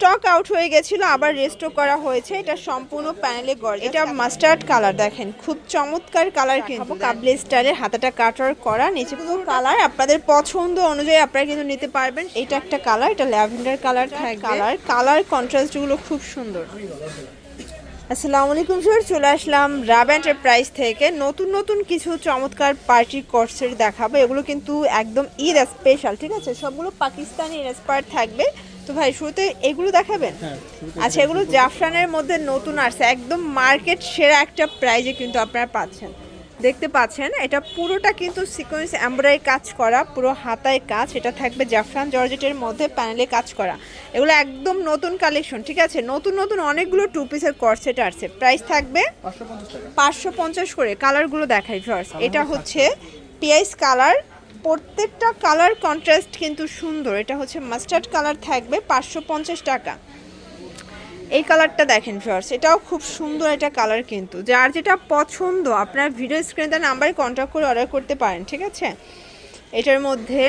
Stock out হয়ে গেছিল, আবার রেস্টোর করা হয়েছে। এটা সম্পূর্ণ প্যানেলে গর্জিয়াস। এটা মাস্টার্ড কালার, দেখেন খুব চমৎকার কালার, কিন্তু কাবলি স্টাইলের হাতাটা কাটার করা, নিচে পুরো কালার আপনাদের পছন্দ অনুযায়ী আপনারা কিন্তু নিতে পারবেন। এটা একটা কালার, এটা ল্যাভেন্ডার কালার থাকবে। কালার কন্ট্রাস্টগুলো খুব সুন্দর। আসসালামু আলাইকুম স্যার, চলে আসলাম রাব এন্টারপ্রাইজ থেকে। নতুন নতুন কিছু চমৎকার পার্টি কোর্সের দেখাবো। এগুলো কিন্তু একদম ঈদ স্পেশাল, ঠিক আছে? সবগুলো পাকিস্তানি ইন্সপায়ার থাকবে। তো ভাই শুরুতে এগুলো দেখাবেন? আচ্ছা, এগুলো জাফরানের মধ্যে নতুন আসছে, একদম মার্কেট সেরা একটা প্রাইজে কিন্তু আপনারা পাচ্ছেন। দেখতে পাচ্ছেন এটা পুরোটা কিন্তু সিকোয়েন্স এমব্রয়ডারি কাজ করা, পুরো হাতায় কাজ। এটা থাকবে জাফরান জর্জেটের মধ্যে প্যানেলে কাজ করা। এগুলো একদম নতুন কালেকশন, ঠিক আছে? নতুন নতুন অনেকগুলো টু পিসের কর্সেট আসছে। প্রাইস থাকবে 550 করে। কালারগুলো দেখাই ফার্স্ট। এটা হচ্ছে পিআইস কালার, প্রত্যেকটা কালার কন্ট্রাস্ট কিন্তু সুন্দর। এটা হচ্ছে মাস্টার্ড কালার, থাকবে 550 টাকা। এই কালারটা দেখেন ফার্স্ট, এটাও খুব সুন্দর একটা কালার। কিন্তু যার যেটা পছন্দ আপনার ভিডিও স্ক্রিনে নাম্বারে কন্ট্যাক্ট করে অর্ডার করতে পারেন, ঠিক আছে? এটার মধ্যে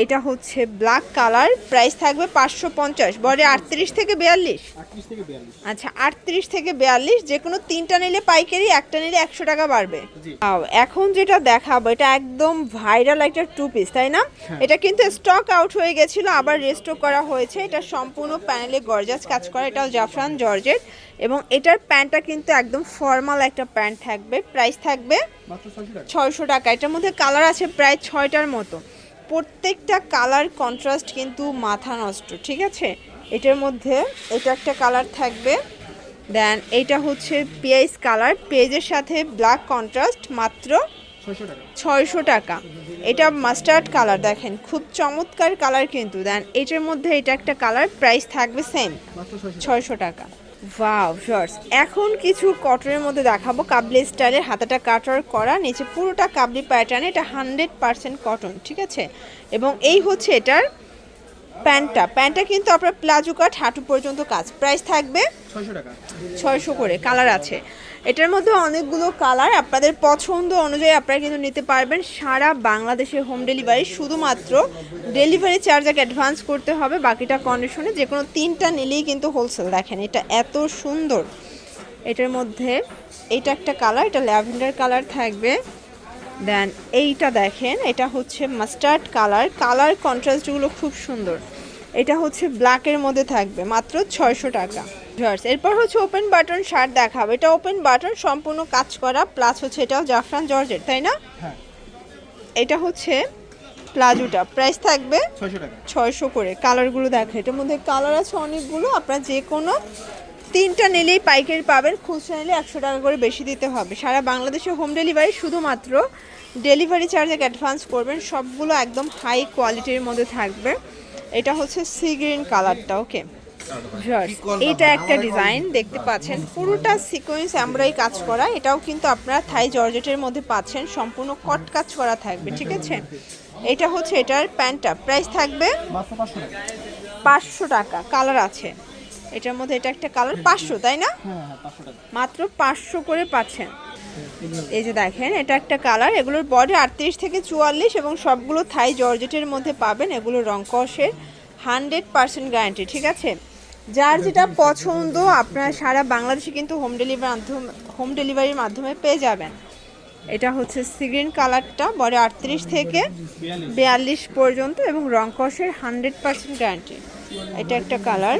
এটা হচ্ছে ব্ল্যাক কালার, প্রাইস থাকবে 550। বডি 38 থেকে 42। আচ্ছা, 38 থেকে 42, যে কোনো তিনটা নিলে পাইকারি, একটা নিলে 100 টাকা বাড়বে। এখন যেটা দেখাবো এটা একদম ভাইরাল একটা টু পিস, তাই না? এটা কিন্তু স্টক আউট হয়ে গেছিল, আবার রেস্টোর করা হয়েছে। এটা সম্পূর্ণ প্যানেলে গর্জাস কাজ করা, এটাও জাফরান জর্জেট। এবং এটার প্যান্টটা কিন্তু একদম ফর্মাল একটা প্যান্ট থাকবে। প্রাইস থাকবে 600 টাকা। এটার মধ্যে কালার আছে প্রায় 6টার মতো। প্রত্যেকটা কালার কন্ট্রাস্ট কিন্তু মাথা নষ্ট, ঠিক আছে? এটার মধ্যে এটা একটা কালার থাকবে, দেন এইটা হচ্ছে পিআইস কালার, পেজের সাথে ব্ল্যাক কন্ট্রাস্ট, মাত্র 600 টাকা। এটা মাস্টার্ড কালার, দেখেন খুব চমৎকার কালার কিন্তু। দেন এটার মধ্যে এটা একটা কালার, প্রাইস থাকবে সেম 600 টাকা। ওয়াও ভিউয়ার্স, এখন কিছু কটনের মধ্যে দেখাবো, কাবলি স্টাইলের হাতাটা কাটার করা, নিচে পুরোটা কাবলি প্যাটার্নে। এটা 100% কটন, ঠিক আছে? এবং এই হচ্ছে এটার প্যান্টটা কিন্তু আপনার প্লাজো কাট, হাঁটু পর্যন্ত কাজ। প্রাইস থাকবে 600 টাকা। 600 করে। কালার আছে এটার মধ্যে অনেকগুলো কালার, আপনাদের পছন্দ অনুযায়ী আপনারা কিন্তু নিতে পারবেন। সারা বাংলাদেশে হোম ডেলিভারি, শুধুমাত্র ডেলিভারি চার্জ আগে অ্যাডভান্স করতে হবে, বাকিটা কন্ডিশনে। যে কোনো তিনটা নিলেই কিন্তু হোলসেল। দেখেন এটা এত সুন্দর। এটার মধ্যে এটা একটা কালার, এটা ল্যাভেন্ডার কালার থাকবে। দেন এইটা দেখেন, এটা হচ্ছে মাস্টার্ড কালার কন্ট্রাস্টগুলো খুব সুন্দর। এটা হচ্ছে ব্ল্যাকের মধ্যে থাকবে, মাত্র 600 টাকা। এরপর হচ্ছে ওপেন বাটন শার্ট দেখাবো। এটা ওপেন বাটন, সম্পূর্ণ কাজ করা, প্লাস হচ্ছে এটাও জাফরান জর্জেট, তাই না? এটা হচ্ছে প্লাজোটা, প্রাইস থাকবে 600 করে। কালারগুলো দেখো, এটার মধ্যে কালার আছে অনেকগুলো। আপনারা যে কোনো তিনটা নিলেই পাইকারি পাবেন, খুচরা নিলে 100 টাকা করে বেশি দিতে হবে। সারা বাংলাদেশে হোম ডেলিভারি, শুধুমাত্র ডেলিভারি চার্জ অ্যাডভান্স করবেন। সবগুলো একদম হাই কোয়ালিটির মধ্যে থাকবে। এটা হচ্ছে সি গ্রিন কালারটা, ওকে? এটা একটা ডিজাইন দেখতে পাচ্ছেন, পুরোটা সিকোয়েন্স এমব্রয়ডারি কাজ করা। এটাও কিন্তু আপনারা থাই জর্জেটের মধ্যে পাচ্ছেন, সম্পূর্ণ কট কাজ করা থাকবে, ঠিক আছে? এটা হচ্ছে এটার প্যান্টটা, প্রাইস থাকবে 500 টাকা। কালার আছে এটার মধ্যে, এটা একটা কালার 500, তাই না? মাত্র 500 করে পাচ্ছেন। এই যে দেখেন, এটা একটা কালার। এগুলোর বডি 38 থেকে 44 এবং সবগুলো থাই জর্জেটের মধ্যে পাবেন। এগুলো রং কষের 100% গ্যারান্টি, ঠিক আছে? যার যেটা পছন্দ আপনারা সারা বাংলাদেশে কিন্তু হোম ডেলিভারির মাধ্যমে পেয়ে যাবেন। এটা হচ্ছে সিগ্রিন কালারটা, বডি 38 থেকে 42 পর্যন্ত এবং রং কষের 100% গ্যারান্টি। এটা একটা কালার।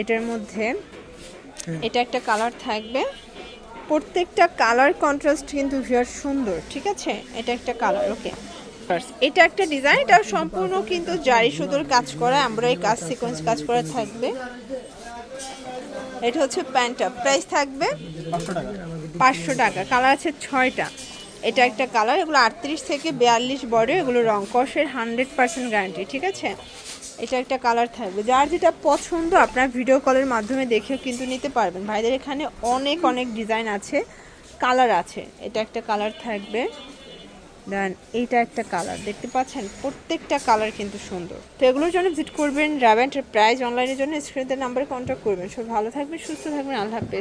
এটার মধ্যে এটা একটা কালার থাকবে। প্রত্যেকটা কালার কন্ট্রাস্ট কিন্তু ভীষণ সুন্দর, ঠিক আছে? এটা একটা কালার, ওকে? এটা একটা ডিজাইন, এটা সম্পূর্ণ কিন্তু জারি সুতোর কাজ করা, এমব্রয়ডারি কাজ, সিকোয়েন্স কাজ করা থাকবে। এটা হচ্ছে প্যান্টটা, প্রাইস থাকবে 500 টাকা। কালার আছে 6টা। এটা একটা কালার, এগুলো 38 থেকে 42 বডি, এগুলো রং কষের 100% গ্যারান্টি, ঠিক আছে? এটা একটা কালার থাকবে। যার যেটা পছন্দ আপনার ভিডিও কলের মাধ্যমে দেখেও কিন্তু নিতে পারবেন। ভাইদের এখানে অনেক ডিজাইন আছে, কালার আছে। এটা একটা কালার থাকবে, দেন এইটা একটা কালার দেখতে পাচ্ছেন। প্রত্যেকটা কালার কিন্তু সুন্দর। তো এগুলোর জন্য ভিজিট করবেন রাব এন্টারপ্রাইজ। অনলাইনের জন্য স্ক্রিনের নাম্বারে কন্ট্যাক্ট করবেন। সব ভালো থাকবেন, সুস্থ থাকবেন, আল্লাহ হাফেজ।